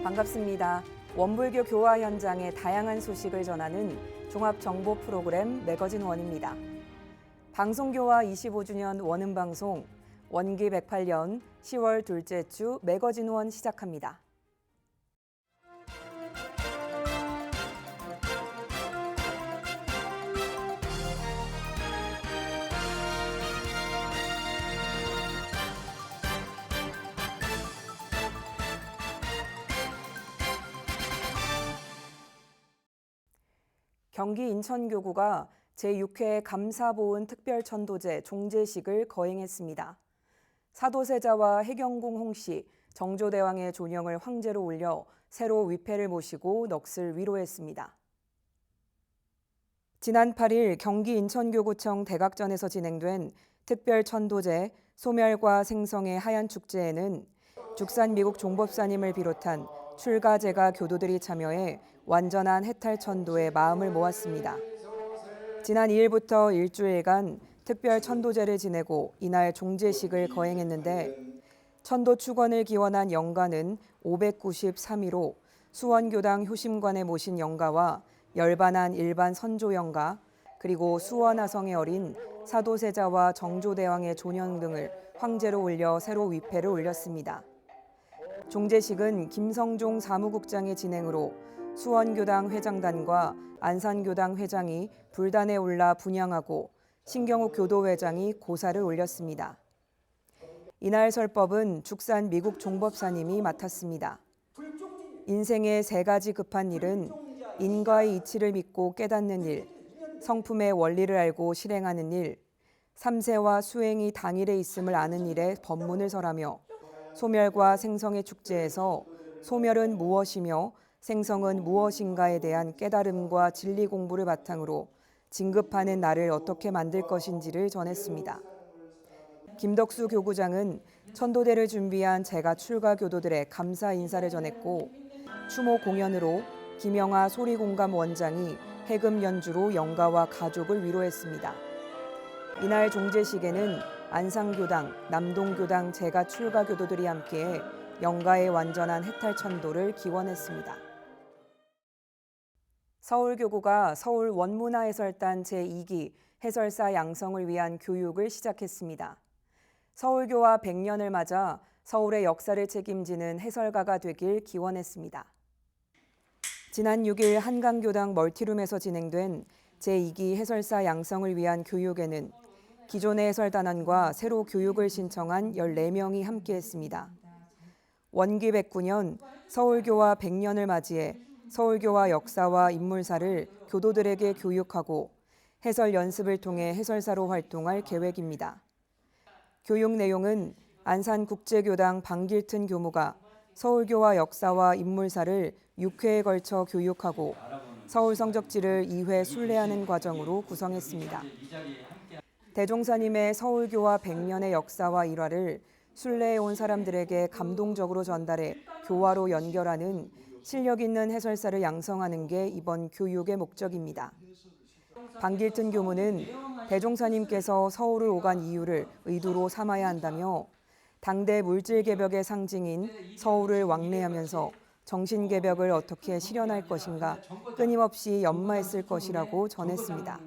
반갑습니다. 원불교 교화 현장의 다양한 소식을 전하는 종합정보 프로그램 매거진 원입니다. 방송교화 25주년 원음방송 원기 108년 10월 둘째 주 매거진 원 시작합니다. 경기 인천교구가 제6회 감사보은 특별천도제 종제식을 거행했습니다. 사도세자와 해경궁 홍씨, 정조대왕의 존영을 황제로 올려 새로 위패를 모시고 넋을 위로했습니다. 지난 8일 경기 인천교구청 대각전에서 진행된 특별천도제 소멸과 생성의 하얀 축제에는 죽산 미국 종법사님을 비롯한 출가제가 교도들이 참여해 완전한 해탈천도에 마음을 모았습니다. 지난 2일부터 일주일간 특별 천도제를 지내고 이날 종제식을 거행했는데 천도 축원을 기원한 영가는 593위로 수원교당 효심관에 모신 영가와 열반한 일반 선조 영가 그리고 수원하성에 어린 사도세자와 정조대왕의 존영 등을 황제로 올려 새로 위패를 올렸습니다. 종제식은 김성종 사무국장의 진행으로 수원교당 회장단과 안산교당 회장이 불단에 올라 분향하고 신경욱 교도회장이 고사를 올렸습니다. 이날 설법은 죽산 미국 종법사님이 맡았습니다. 인생의 세 가지 급한 일은 인과의 이치를 믿고 깨닫는 일, 성품의 원리를 알고 실행하는 일, 삼세와 수행이 당일에 있음을 아는 일에 법문을 설하며 소멸과 생성의 축제에서 소멸은 무엇이며 생성은 무엇인가에 대한 깨달음과 진리 공부를 바탕으로 진급하는 나를 어떻게 만들 것인지를 전했습니다. 김덕수 교구장은 천도대를 준비한 제가 출가 교도들의 감사 인사를 전했고 추모 공연으로 김영하 소리공감 원장이 해금 연주로 영가와 가족을 위로했습니다. 이날 종제식에는 안상교당, 남동교당 제가 출가 교도들이 함께해 영가의 완전한 해탈천도를 기원했습니다. 서울교구가 서울 원문화해설단 제2기 해설사 양성을 위한 교육을 시작했습니다. 서울교화 100년을 맞아 서울의 역사를 책임지는 해설가가 되길 기원했습니다. 지난 6일 한강교당 멀티룸에서 진행된 제2기 해설사 양성을 위한 교육에는 기존의 해설단원과 새로 교육을 신청한 14명이 함께했습니다. 원기 109년 서울교화 100년을 맞이해 서울교화 역사와 인물사를 교도들에게 교육하고 해설 연습을 통해 해설사로 활동할 계획입니다. 교육 내용은 안산국제교당 방길튼 교무가 서울교화 역사와 인물사를 6회에 걸쳐 교육하고 서울성적지를 2회 순례하는 과정으로 구성했습니다. 대종사님의 서울교화 100년의 역사와 일화를 순례해온 사람들에게 감동적으로 전달해 교화로 연결하는 실력 있는 해설사를 양성하는 게 이번 교육의 목적입니다. 방길튼 교무는 대종사님께서 서울을 오간 이유를 의도로 삼아야 한다며 당대 물질개벽의 상징인 서울을 왕래하면서 정신개벽을 어떻게 실현할 것인가 끊임없이 연마했을 것이라고 전했습니다.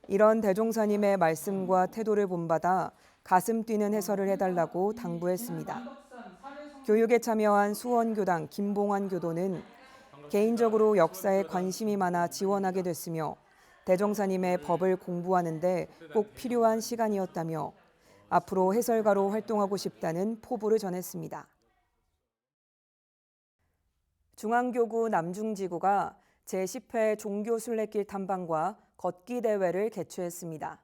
이런 대종사님의 말씀과 태도를 본받아 가슴 뛰는 해설을 해달라고 당부했습니다. 교육에 참여한 수원교당 김봉환 교도는 개인적으로 역사에 관심이 많아 지원하게 됐으며 대종사님의 법을 공부하는데 꼭 필요한 시간이었다며 앞으로 해설가로 활동하고 싶다는 포부를 전했습니다. 중앙교구 남중지구가 제10회 종교순례길 탐방과 걷기 대회를 개최했습니다.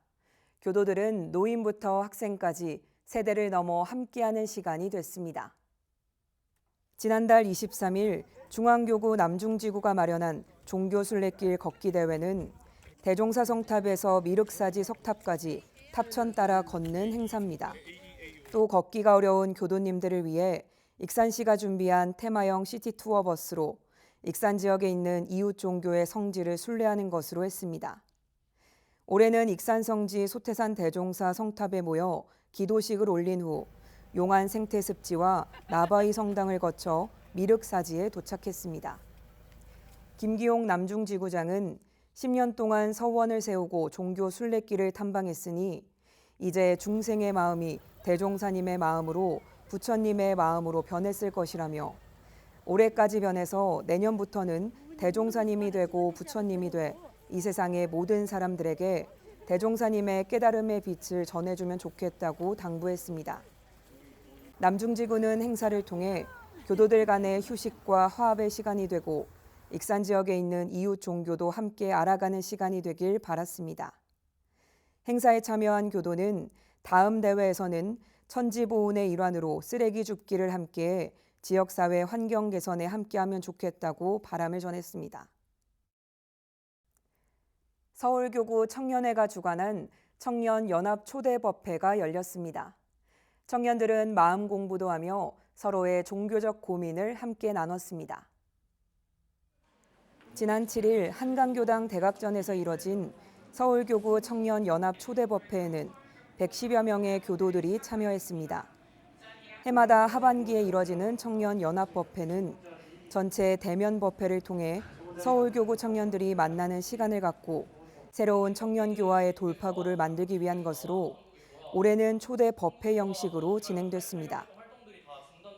교도들은 노인부터 학생까지 세대를 넘어 함께하는 시간이 됐습니다. 지난달 23일 중앙교구 남중지구가 마련한 종교순례길 걷기 대회는 대종사 성탑에서 미륵사지 석탑까지 탑천 따라 걷는 행사입니다. 또 걷기가 어려운 교도님들을 위해 익산시가 준비한 테마형 시티 투어 버스로 익산 지역에 있는 이웃 종교의 성지를 순례하는 것으로 했습니다. 올해는 익산 성지 소태산 대종사 성탑에 모여 기도식을 올린 후 용안 생태습지와 나바위 성당을 거쳐 미륵사지에 도착했습니다. 김기용 남중지구장은 10년 동안 서원을 세우고 종교 순례길을 탐방했으니 이제 중생의 마음이 대종사님의 마음으로 부처님의 마음으로 변했을 것이라며 올해까지 변해서 내년부터는 대종사님이 되고 부처님이 돼 이 세상의 모든 사람들에게 대종사님의 깨달음의 빛을 전해주면 좋겠다고 당부했습니다. 남중지구는 행사를 통해 교도들 간의 휴식과 화합의 시간이 되고 익산 지역에 있는 이웃 종교도 함께 알아가는 시간이 되길 바랐습니다. 행사에 참여한 교도는 다음 대회에서는 천지보훈의 일환으로 쓰레기 줍기를 함께해 지역사회 환경 개선에 함께하면 좋겠다고 바람을 전했습니다. 서울교구 청년회가 주관한 청년연합 초대법회가 열렸습니다. 청년들은 마음 공부도 하며 서로의 종교적 고민을 함께 나눴습니다. 지난 7일 한강교당 대각전에서 이뤄진 서울교구 청년연합 초대법회에는 110여 명의 교도들이 참여했습니다. 해마다 하반기에 이뤄지는 청년연합법회는 전체 대면법회를 통해 서울교구 청년들이 만나는 시간을 갖고 새로운 청년교화의 돌파구를 만들기 위한 것으로 올해는 초대 법회 형식으로 진행됐습니다.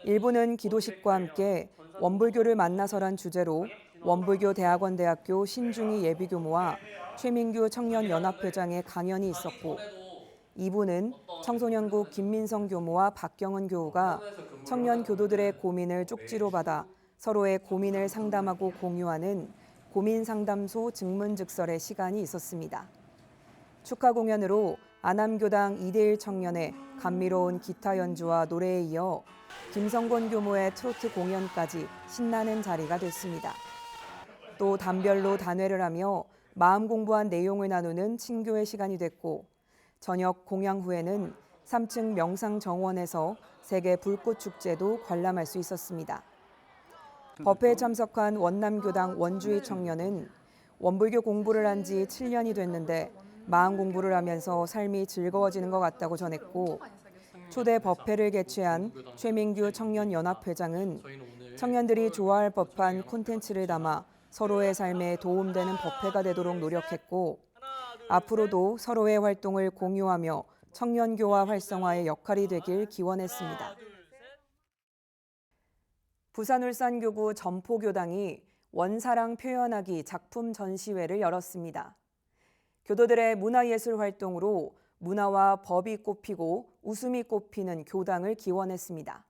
일부는 기도식과 함께 원불교를 만나서란 주제로 원불교 대학원대학교 신중희 예비교무와 최민규 청년연합회장의 강연이 있었고 2부는 청소년국 김민성 교무와 박경은 교우가 청년 교도들의 고민을 쪽지로 받아 서로의 고민을 상담하고 공유하는 고민상담소 증문즉설의 시간이 있었습니다. 축하 공연으로 안암교당 2대1 청년의 감미로운 기타 연주와 노래에 이어 김성곤 교무의 트로트 공연까지 신나는 자리가 됐습니다. 또 단별로 단회를 하며 마음 공부한 내용을 나누는 친교의 시간이 됐고 저녁 공양 후에는 3층 명상정원에서 세계 불꽃축제도 관람할 수 있었습니다. 법회에 참석한 원남교당 원주희 청년은 원불교 공부를 한 지 7년이 됐는데 마음 공부를 하면서 삶이 즐거워지는 것 같다고 전했고 초대 법회를 개최한 최민규 청년연합회장은 청년들이 좋아할 법한 콘텐츠를 담아 서로의 삶에 도움되는 법회가 되도록 노력했고 앞으로도 서로의 활동을 공유하며 청년교화 활성화의 역할이 되길 기원했습니다. 부산울산교구 점포교당이 원사랑 표현하기 작품 전시회를 열었습니다. 교도들의 문화예술 활동으로 문화와 법이 꽃피고 웃음이 꽃피는 교당을 기원했습니다.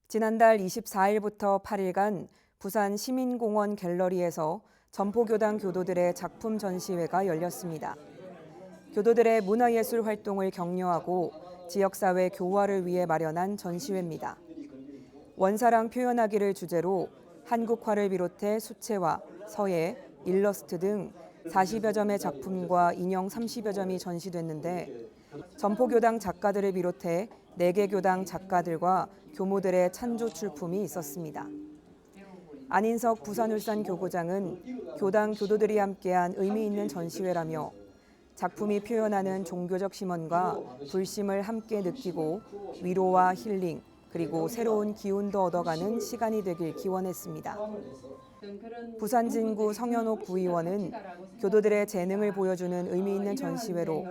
지난달 24일부터 8일간 부산 시민공원 갤러리에서 점포교당 교도들의 작품 전시회가 열렸습니다. 교도들의 문화예술 활동을 격려하고 지역사회 교화를 위해 마련한 전시회입니다. 원사랑 표현하기를 주제로 한국화를 비롯해 수채화, 서예, 일러스트 등 40여 점의 작품과 인형 30여 점이 전시됐는데 점포교당 작가들을 비롯해 4개 교당 작가들과 교모들의 찬조 출품이 있었습니다. 안인석 부산울산 교구장은 교당 교도들이 함께한 의미 있는 전시회라며 작품이 표현하는 종교적 심원과 불심을 함께 느끼고 위로와 힐링, 그리고 새로운 기운도 얻어가는 시간이 되길 기원했습니다. 부산 진구 성현옥 구의원은 교도들의 재능을 보여주는 의미 있는 전시회로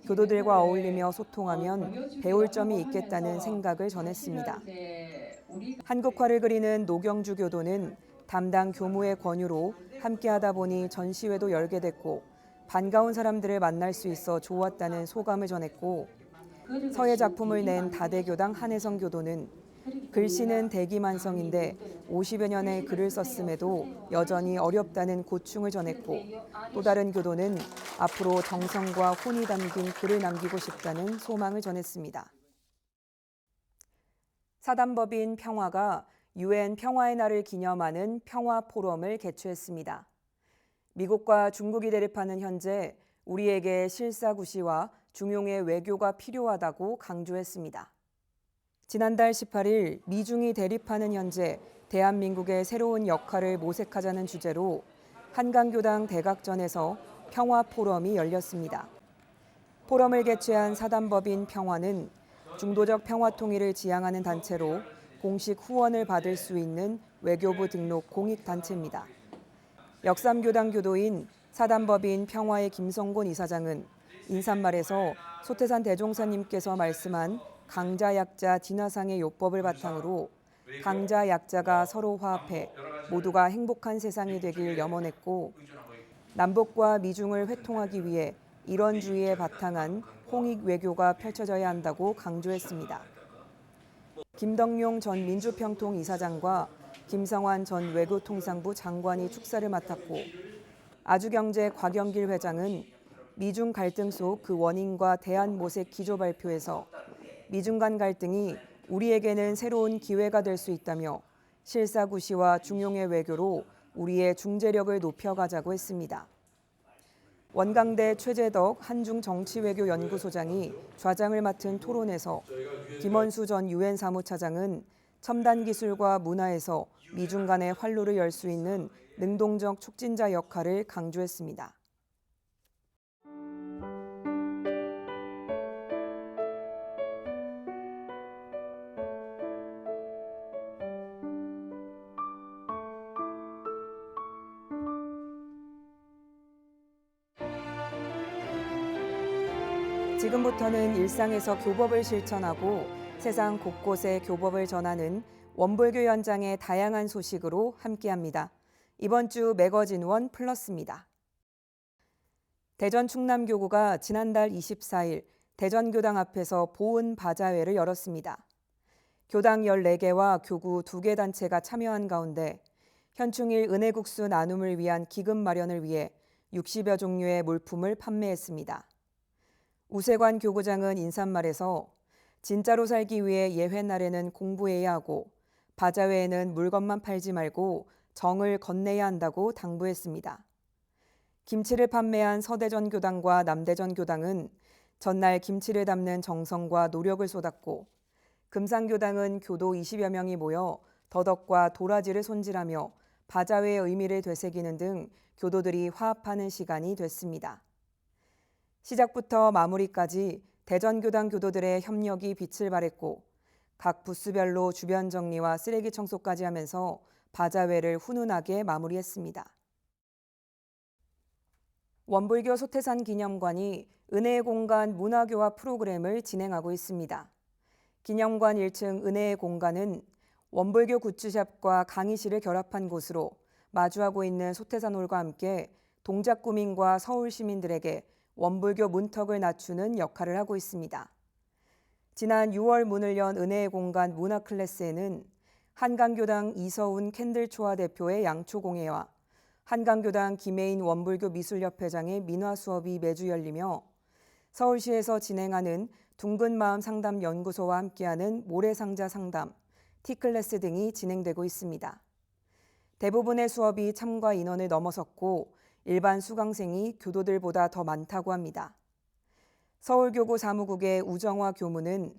교도들과 어울리며 소통하면 배울 점이 있겠다는 생각을 전했습니다. 한국화를 그리는 노경주 교도는 담당 교무의 권유로 함께하다 보니 전시회도 열게 됐고 반가운 사람들을 만날 수 있어 좋았다는 소감을 전했고 서예 작품을 낸 다대교당 한혜성 교도는 글씨는 대기만성인데 50여 년의 글을 썼음에도 여전히 어렵다는 고충을 전했고 또 다른 교도는 앞으로 정성과 혼이 담긴 글을 남기고 싶다는 소망을 전했습니다. 사단법인 평화가 UN 평화의 날을 기념하는 평화 포럼을 개최했습니다. 미국과 중국이 대립하는 현재 우리에게 실사구시와 중용의 외교가 필요하다고 강조했습니다. 지난달 18일 미중이 대립하는 현재 대한민국의 새로운 역할을 모색하자는 주제로 한강교당 대각전에서 평화 포럼이 열렸습니다. 포럼을 개최한 사단법인 평화는 중도적 평화 통일을 지향하는 단체로 공식 후원을 받을 수 있는 외교부 등록 공익단체입니다. 역삼교당 교도인 사단법인 평화의 김성곤 이사장은 인사말에서 소태산 대종사님께서 말씀한 강자 약자 진화상의 요법을 바탕으로 강자 약자가 서로 화합해 모두가 행복한 세상이 되길 염원했고 남북과 미중을 회통하기 위해 일원주의에 바탕한 홍익 외교가 펼쳐져야 한다고 강조했습니다. 김덕용 전 민주평통 이사장과 김성환 전 외교통상부 장관이 축사를 맡았고 아주경제 곽영길 회장은 미중 갈등 속 그 원인과 대안 모색 기조 발표에서 미중 간 갈등이 우리에게는 새로운 기회가 될 수 있다며 실사구시와 중용의 외교로 우리의 중재력을 높여가자고 했습니다. 원광대 최재덕 한중정치외교연구소장이 좌장을 맡은 토론에서 김원수 전 유엔 사무차장은 첨단 기술과 문화에서 미중 간의 활로를 열 수 있는 능동적 촉진자 역할을 강조했습니다. 지금부터는 일상에서 교법을 실천하고 세상 곳곳에 교법을 전하는 원불교 현장의 다양한 소식으로 함께합니다. 이번 주 매거진 원 플러스입니다. 대전 충남교구가 지난달 24일 대전교당 앞에서 보은 바자회를 열었습니다. 교당 14개와 교구 2개 단체가 참여한 가운데 현충일 은혜국수 나눔을 위한 기금 마련을 위해 60여 종류의 물품을 판매했습니다. 우세관 교구장은 인사말에서 진짜로 살기 위해 예회날에는 공부해야 하고 바자회에는 물건만 팔지 말고 정을 건네야 한다고 당부했습니다. 김치를 판매한 서대전 교당과 남대전 교당은 전날 김치를 담는 정성과 노력을 쏟았고 금산교당은 교도 20여 명이 모여 더덕과 도라지를 손질하며 바자회의 의미를 되새기는 등 교도들이 화합하는 시간이 됐습니다. 시작부터 마무리까지 대전교당 교도들의 협력이 빛을 발했고 각 부스별로 주변 정리와 쓰레기 청소까지 하면서 바자회를 훈훈하게 마무리했습니다. 원불교 소태산 기념관이 은혜의 공간 문화교화 프로그램을 진행하고 있습니다. 기념관 1층 은혜의 공간은 원불교 굿즈샵과 강의실을 결합한 곳으로 마주하고 있는 소태산홀과 함께 동작 구민과 서울 시민들에게 원불교 문턱을 낮추는 역할을 하고 있습니다. 지난 6월 문을 연 은혜의 공간 문화 클래스에는 한강교당 이서훈 캔들초화 대표의 양초공예와 한강교당 김혜인 원불교 미술협회장의 민화 수업이 매주 열리며 서울시에서 진행하는 둥근마음 상담연구소와 함께하는 모래상자 상담, T클래스 등이 진행되고 있습니다. 대부분의 수업이 참가 인원을 넘어섰고 일반 수강생이 교도들보다 더 많다고 합니다. 서울교구 사무국의 우정화 교무는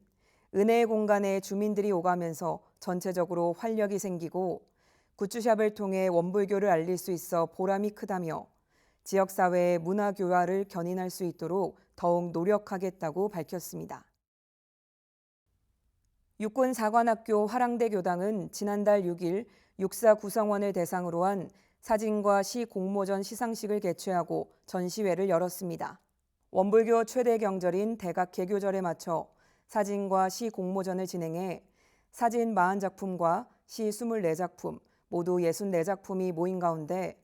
은혜의 공간에 주민들이 오가면서 전체적으로 활력이 생기고 굿즈샵을 통해 원불교를 알릴 수 있어 보람이 크다며 지역사회의 문화교화를 견인할 수 있도록 더욱 노력하겠다고 밝혔습니다. 육군사관학교 화랑대 교당은 지난달 6일 육사 구성원을 대상으로 한 사진과 시 공모전 시상식을 개최하고 전시회를 열었습니다. 원불교 최대 경절인 대각 개교절에 맞춰 사진과 시 공모전을 진행해 사진 40작품과 시 24작품, 모두 64작품이 모인 가운데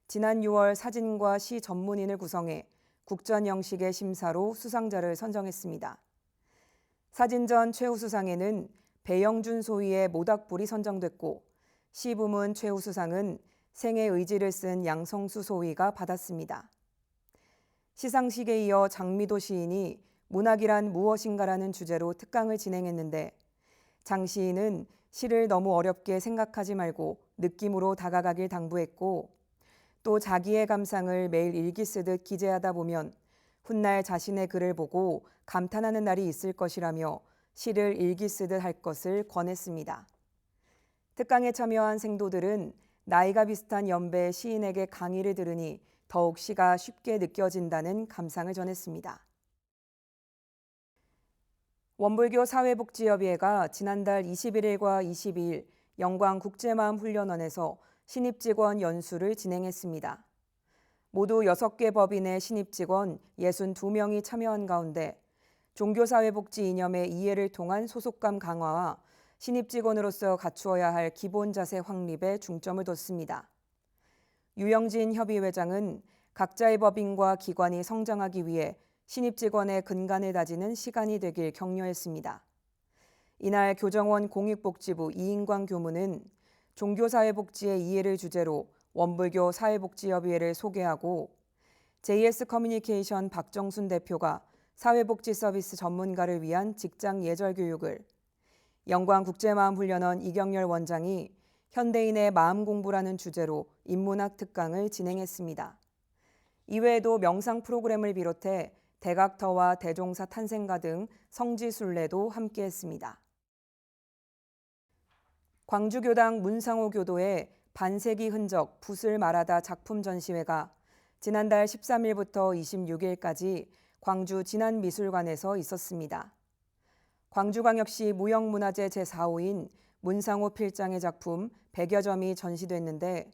지난 6월 사진과 시 전문인을 구성해 국전 형식의 심사로 수상자를 선정했습니다. 사진전 최우수상에는 배영준 소위의 모닥불이 선정됐고 시 부문 최우수상은 생의 의지를 쓴 양성수 소위가 받았습니다. 시상식에 이어 장미도 시인이 문학이란 무엇인가라는 주제로 특강을 진행했는데 장 시인은 시를 너무 어렵게 생각하지 말고 느낌으로 다가가길 당부했고 또 자기의 감상을 매일 일기 쓰듯 기재하다 보면 훗날 자신의 글을 보고 감탄하는 날이 있을 것이라며 시를 일기 쓰듯 할 것을 권했습니다. 특강에 참여한 생도들은 나이가 비슷한 연배의 시인에게 강의를 들으니 더욱 시가 쉽게 느껴진다는 감상을 전했습니다. 원불교 사회복지협의회가 지난달 21일과 22일 영광국제마음훈련원에서 신입직원 연수를 진행했습니다. 모두 6개 법인의 신입직원 62명이 참여한 가운데 종교사회복지 이념의 이해를 통한 소속감 강화와 신입직원으로서 갖추어야 할 기본 자세 확립에 중점을 뒀습니다. 유영진 협의회장은 각자의 법인과 기관이 성장하기 위해 신입직원의 근간을 다지는 시간이 되길 격려했습니다. 이날 교정원 공익복지부 이인광 교무는 종교사회복지의 이해를 주제로 원불교 사회복지협의회를 소개하고 JS 커뮤니케이션 박정순 대표가 사회복지 서비스 전문가를 위한 직장 예절 교육을, 영광국제마음훈련원 이경렬 원장이 현대인의 마음 공부라는 주제로 인문학 특강을 진행했습니다. 이외에도 명상 프로그램을 비롯해 대각터와 대종사 탄생가 등 성지순례도 함께했습니다. 광주교당 문상호 교도의 반세기 흔적 붓을 말하다 작품 전시회가 지난달 13일부터 26일까지 광주 진안미술관에서 있었습니다. 광주광역시 무형문화재 제4호인 문상호 필장의 작품 100여 점이 전시됐는데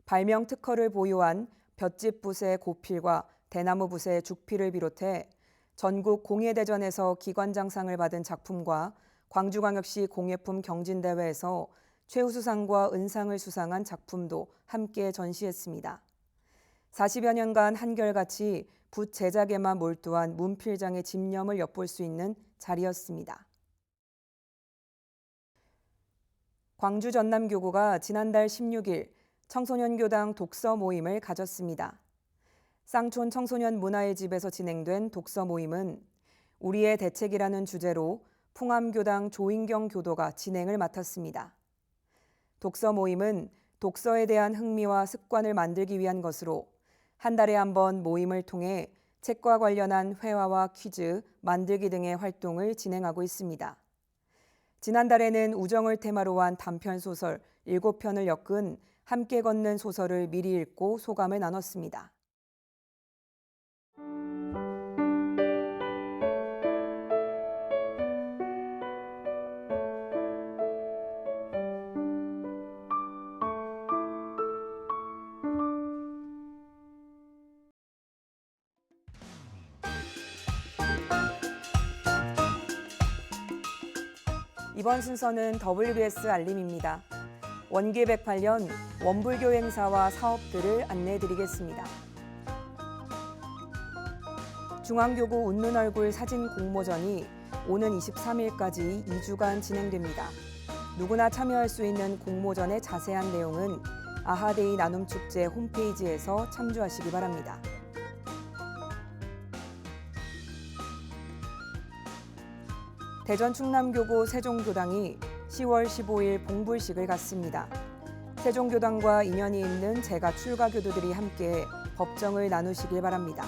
발명 특허를 보유한 볏짚붓의 고필과 대나무붓의 죽필을 비롯해 전국 공예대전에서 기관장상을 받은 작품과 광주광역시 공예품 경진대회에서 최우수상과 은상을 수상한 작품도 함께 전시했습니다. 40여 년간 한결같이 붓 제작에만 몰두한 문필장의 집념을 엿볼 수 있는 자리였습니다. 광주 전남교구가 지난달 16일 청소년교당 독서 모임을 가졌습니다. 쌍촌 청소년 문화의 집에서 진행된 독서 모임은 우리의 대책이라는 주제로 풍암교당 조인경 교도가 진행을 맡았습니다. 독서 모임은 독서에 대한 흥미와 습관을 만들기 위한 것으로 한 달에 한 번 모임을 통해 책과 관련한 회화와 퀴즈, 만들기 등의 활동을 진행하고 있습니다. 지난달에는 우정을 테마로 한 단편 소설 7편을 엮은 함께 걷는 소설을 미리 읽고 소감을 나눴습니다. 이번 순서는 WBS 알림입니다. 원기 108년 원불교 행사와 사업들을 안내해드리겠습니다. 중앙교구 웃는 얼굴 사진 공모전이 오는 23일까지 2주간 진행됩니다. 누구나 참여할 수 있는 공모전의 자세한 내용은 아하데이 나눔축제 홈페이지에서 참조하시기 바랍니다. 대전 충남교구 세종교당이 10월 15일 봉불식을 갖습니다. 세종교당과 인연이 있는 재가 출가교도들이 함께 법정을 나누시길 바랍니다.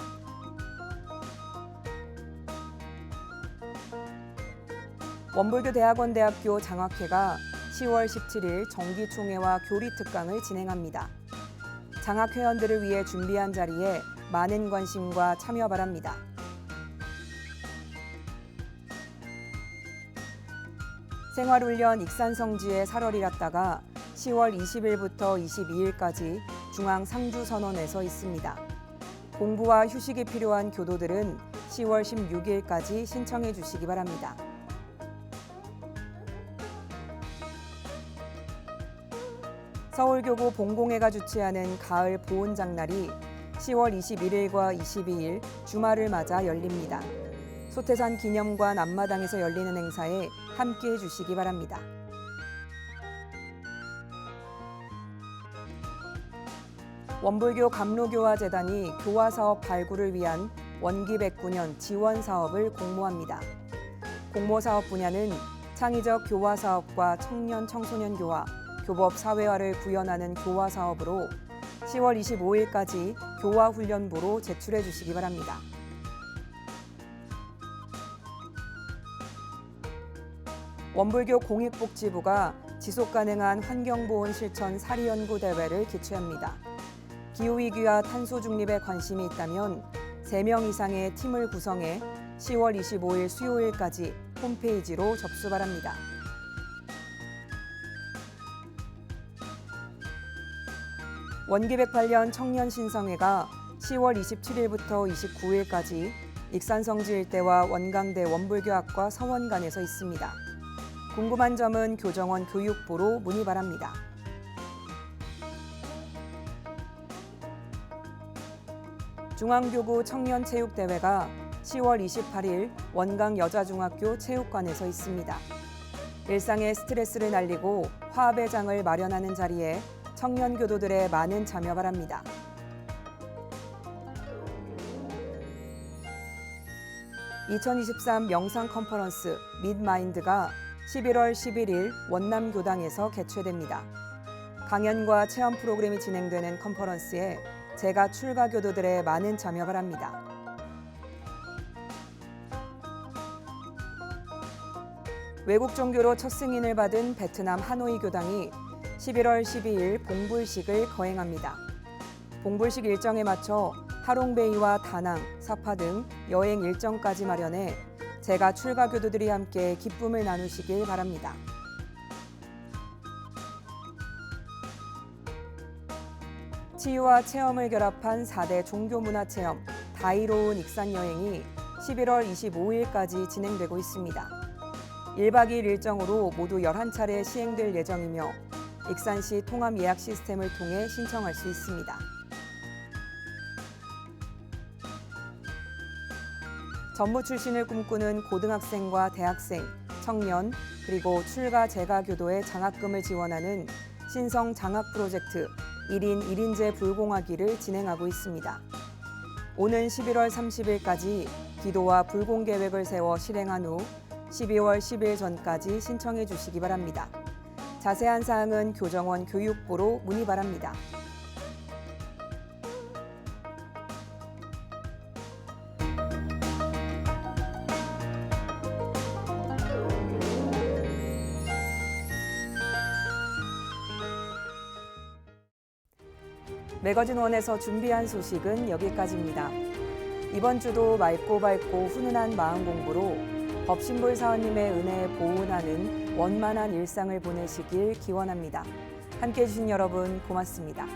원불교 대학원대학교 장학회가 10월 17일 정기총회와 교리특강을 진행합니다. 장학회원들을 위해 준비한 자리에 많은 관심과 참여 바랍니다. 생활훈련 익산성지에 살얼이랐다가 10월 20일부터 22일까지 중앙상주선원에서 있습니다. 공부와 휴식이 필요한 교도들은 10월 16일까지 신청해 주시기 바랍니다. 서울교구 봉공회가 주최하는 가을 보온장날이 10월 21일과 22일 주말을 맞아 열립니다. 소태산 기념관 앞마당에서 열리는 행사에 함께해 주시기 바랍니다. 원불교 감로교화재단이 교화사업 발굴을 위한 원기 109년 지원 사업을 공모합니다. 공모 사업 분야는 창의적 교화 사업과 청년 청소년 교화, 교법 사회화를 구현하는 교화 사업으로 10월 25일까지 교화훈련부로 제출해 주시기 바랍니다. 원불교 공익복지부가 지속가능한 환경보온 실천 사리연구 대회를 개최합니다. 기후위기와 탄소 중립에 관심이 있다면 3명 이상의 팀을 구성해 10월 25일 수요일까지 홈페이지로 접수 바랍니다. 원기 108년 청년신성회가 10월 27일부터 29일까지 익산성지 일대와 원광대 원불교학과 서원관에서 있습니다. 궁금한 점은 교정원 교육부로 문의 바랍니다. 중앙교구 청년체육대회가 10월 28일 원광여자중학교 체육관에서 있습니다. 일상의 스트레스를 날리고 화합의 장을 마련하는 자리에 청년 교도들의 많은 참여 바랍니다. (2023) 명상 컨퍼런스 밋마인드가 11월 11일 원남교당에서 개최됩니다. 강연과 체험 프로그램이 진행되는 컨퍼런스에 재가 출가 교도들의 많은 참여 바랍니다. 외국 종교로 첫 승인을 받은 베트남 하노이 교당이 11월 12일 봉불식을 거행합니다. 봉불식 일정에 맞춰 하롱베이와 다낭, 사파 등 여행 일정까지 마련해 재가 출가 교도들이 함께 기쁨을 나누시길 바랍니다. 치유와 체험을 결합한 4대 종교문화체험 다이로운 익산여행이 11월 25일까지 진행되고 있습니다. 1박 2일 일정으로 모두 11차례 시행될 예정이며 익산시 통합 예약 시스템을 통해 신청할 수 있습니다. 전무 출신을 꿈꾸는 고등학생과 대학생, 청년, 그리고 출가 재가 교도의 장학금을 지원하는 신성 장학 프로젝트 1인 1인제 불공하기를 진행하고 있습니다. 오는 11월 30일까지 기도와 불공 계획을 세워 실행한 후 12월 10일 전까지 신청해 주시기 바랍니다. 자세한 사항은 교정원 교육부로 문의 바랍니다. 매거진원에서 준비한 소식은 여기까지입니다. 이번 주도 맑고 밝고 훈훈한 마음 공부로 법신불 사원님의 은혜에 보은하는 원만한 일상을 보내시길 기원합니다. 함께해 주신 여러분 고맙습니다.